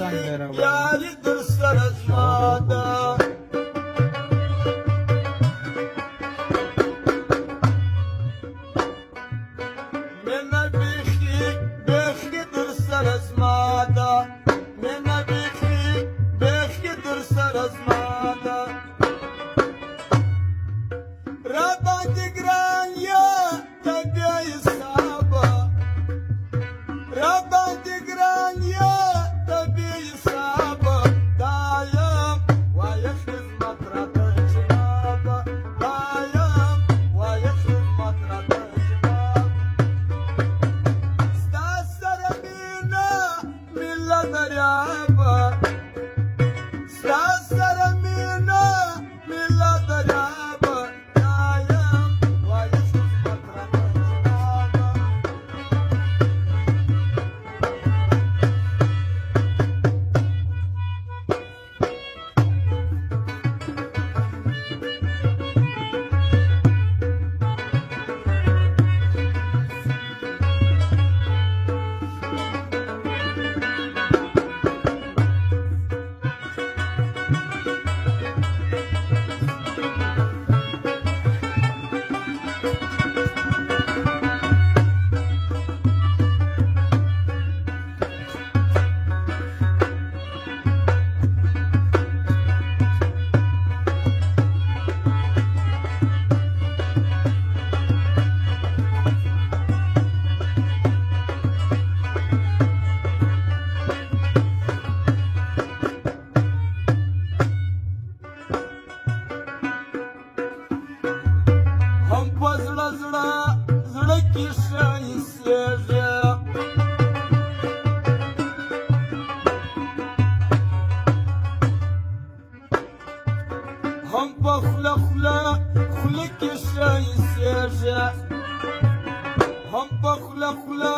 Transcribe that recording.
یاری در سر ازماده من بیخی در سر ازماده من بیخی در سر ازماده را باندې ګران یا طبیعي صحابه را باندې ګران یا طبیعي صحابه دایم وایه خدمت راته جنابه دایم وایه خدمت راته جنابه ستا سره مینه مله دریابه ستا سره مینه مله دریابه زړه کې شایسته هم په خوله کې شایسته هم په خوله